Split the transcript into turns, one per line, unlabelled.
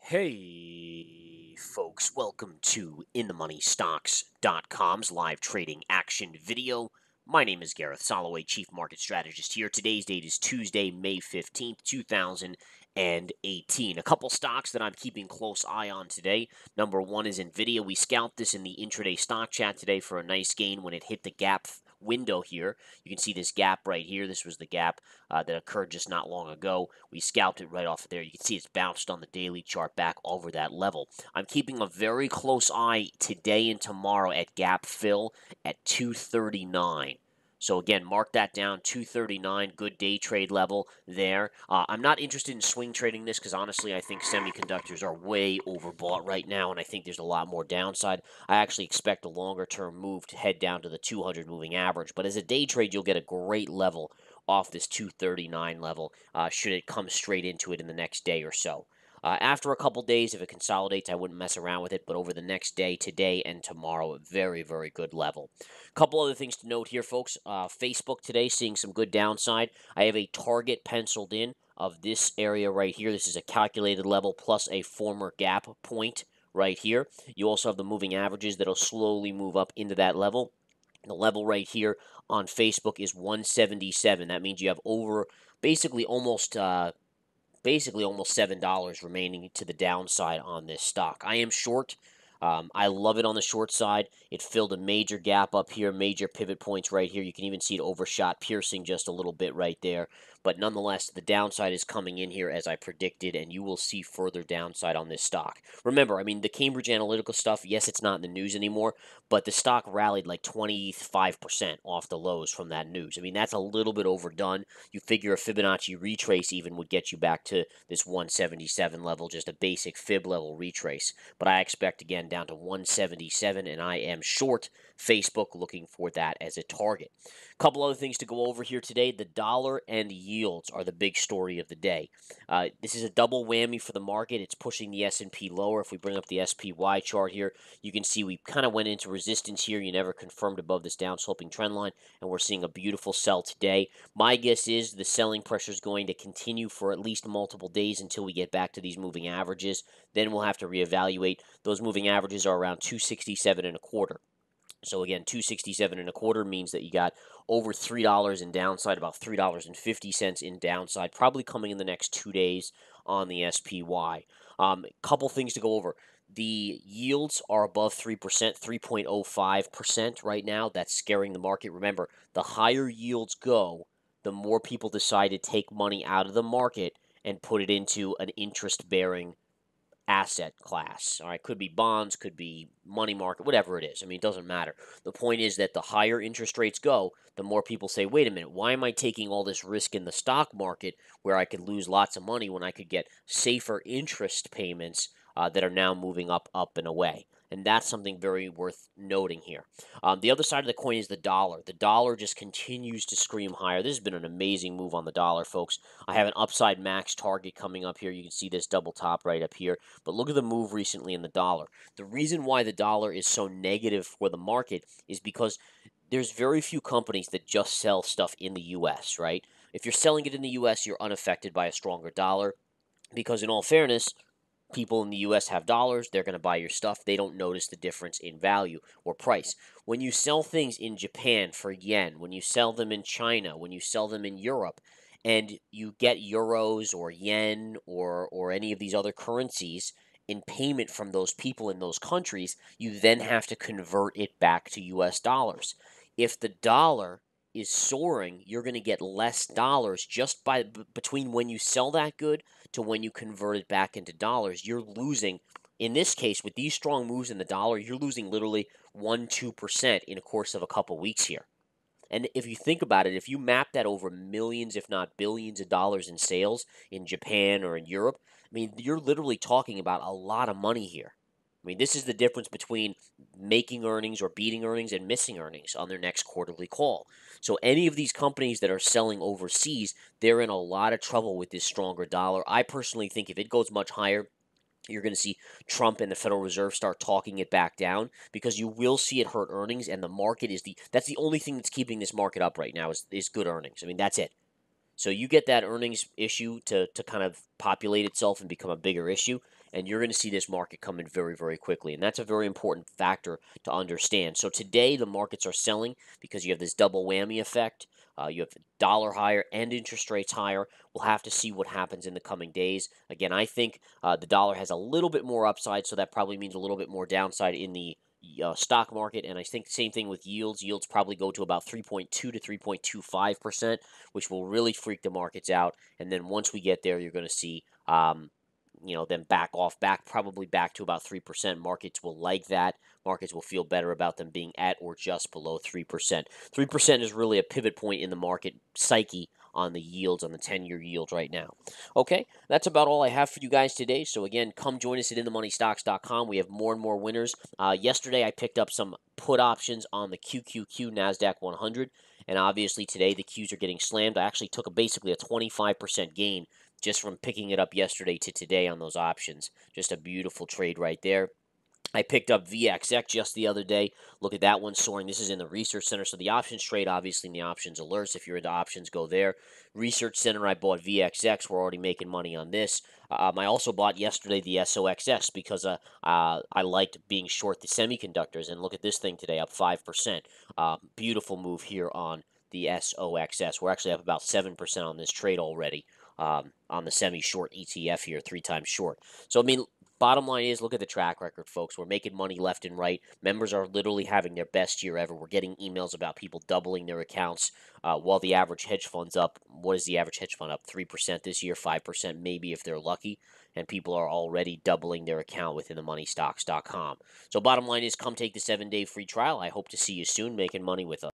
Hey, folks, welcome to InTheMoneyStocks.com's live trading action video. My name is Gareth Soloway, Chief Market Strategist here. Today's date is Tuesday, May 15th, 2018. A couple stocks that I'm keeping close eye on today. Number one is NVIDIA. We scalped this in the intraday stock chat today for a nice gain when it hit the gap window here. You can see this gap right here. This was the gap that occurred just not long ago. We scalped it right off of there. You can see it's bounced on the daily chart back over that level. I'm keeping a very close eye today and tomorrow at gap fill at 239. So again, mark that down, 239, good day trade level there. I'm not interested in swing trading this because honestly, I think semiconductors are way overbought right now, and I think there's a lot more downside. I actually expect a longer term move to head down to the 200 moving average, but as a day trade, you'll get a great level off this 239 level should it come straight into it in the next day or so. After a couple days, if it consolidates, I wouldn't mess around with it. But over the next day, today and tomorrow, a very, very good level. A couple other things to note here, folks. Facebook today seeing some good downside. I have a target penciled in of this area right here. This is a calculated level plus a former gap point right here. You also have the moving averages that'll slowly move up into that level. The level right here on Facebook is 177. That means you have over basically almost $7 remaining to the downside on this stock. I am short. I love it on the short side. It filled a major gap up here, major pivot points right here. You can even see it overshot, piercing just a little bit right there. But nonetheless, the downside is coming in here as I predicted, and you will see further downside on this stock. Remember, I mean, the Cambridge Analytica stuff, yes, it's not in the news anymore, but the stock rallied like 25% off the lows from that news. I mean, that's a little bit overdone. You figure a Fibonacci retrace even would get you back to this 177 level, just a basic fib level retrace. But I expect, again, down to 177, and I am short Facebook, looking for that as a target. A couple other things to go over here today. The dollar and yields are the big story of the day. This is a double whammy for the market. It's pushing the S&P lower. If we bring up the SPY chart here, you can see we kind of went into resistance here. You never confirmed above this downsloping trend line, and we're seeing a beautiful sell today. My guess is the selling pressure is going to continue for at least multiple days until we get back to these moving averages. Then we'll have to reevaluate. Those moving averages are around 267 and a quarter. So again, 267 and a quarter means that you got over $3 in downside, about $3.50 in downside, probably coming in the next 2 days on the SPY. Couple things to go over. The yields are above 3%, 3.05% right now. That's scaring the market. Remember, the higher yields go, the more people decide to take money out of the market and put it into an interest-bearing asset class. All right, could be bonds, could be money market, whatever it is. I mean, it doesn't matter. The point is that the higher interest rates go, the more people say, wait a minute, why am I taking all this risk in the stock market where I could lose lots of money when I could get safer interest payments that are now moving up, and away? And that's something very worth noting here. The other side of the coin is the dollar. The dollar just continues to scream higher. This has been an amazing move on the dollar, folks. I have an upside max target coming up here. You can see this double top right up here. But look at the move recently in the dollar. The reason why the dollar is so negative for the market is because there's very few companies that just sell stuff in the U.S., right? If you're selling it in the U.S., you're unaffected by a stronger dollar because, in all fairness, people in the US have dollars, they're going to buy your stuff. They don't notice the difference in value or price. When you sell things in Japan for yen, when you sell them in China, when you sell them in Europe, and you get euros or yen or any of these other currencies in payment from those people in those countries, you then have to convert it back to US dollars. If the dollar is soaring, you're going to get less dollars just between when you sell that good to when you convert it back into dollars. You're losing, in this case, with these strong moves in the dollar, you're losing literally 1-2% in a course of a couple weeks here. And if you think about it, if you map that over millions, if not billions of dollars in sales in Japan or in Europe, I mean, you're literally talking about a lot of money here. I mean, this is the difference between making earnings or beating earnings and missing earnings on their next quarterly call. So any of these companies that are selling overseas, they're in a lot of trouble with this stronger dollar. I personally think if it goes much higher, you're going to see Trump and the Federal Reserve start talking it back down because you will see it hurt earnings, and the market is that's the only thing that's keeping this market up right now is good earnings. I mean, that's it. So you get that earnings issue to kind of populate itself and become a bigger issue, and you're going to see this market come in very, very quickly. And that's a very important factor to understand. So today the markets are selling because you have this double whammy effect. You have dollar higher and interest rates higher. We'll have to see what happens in the coming days. Again, I think the dollar has a little bit more upside, so that probably means a little bit more downside in the stock market. And I think the same thing with yields. Yields probably go to about 3.2 to 3.25%, which will really freak the markets out. And then once we get there, you're going to see them back off, probably back to about 3%. Markets will like that. Markets will feel better about them being at or just below 3%. 3% is really a pivot point in the market psyche on the yields, on the 10-year yield right now. Okay, that's about all I have for you guys today. So again, come join us at InTheMoneyStocks.com. We have more and more winners. Yesterday, I picked up some put options on the QQQ NASDAQ 100, and obviously today the Qs are getting slammed. I actually took basically a 25% gain just from picking it up yesterday to today on those options. Just a beautiful trade right there. I picked up VXX just the other day. Look at that one soaring. This is in the Research Center. So the options trade, obviously, in the options alerts. If you're into options, go there. Research Center, I bought VXX. We're already making money on this. I also bought yesterday the SOXS because I liked being short the semiconductors. And look at this thing today, up 5%. Beautiful move here on the SOXS. We're actually up about 7% on this trade already on the semi-short ETF here, 3 times short. So, I mean, bottom line is, look at the track record, folks. We're making money left and right. Members are literally having their best year ever. We're getting emails about people doubling their accounts while the average hedge fund's up. What is the average hedge fund up? 3% this year, 5% maybe if they're lucky. And people are already doubling their account within themoneystocks.com. So bottom line is, come take the 7-day free trial. I hope to see you soon making money with us.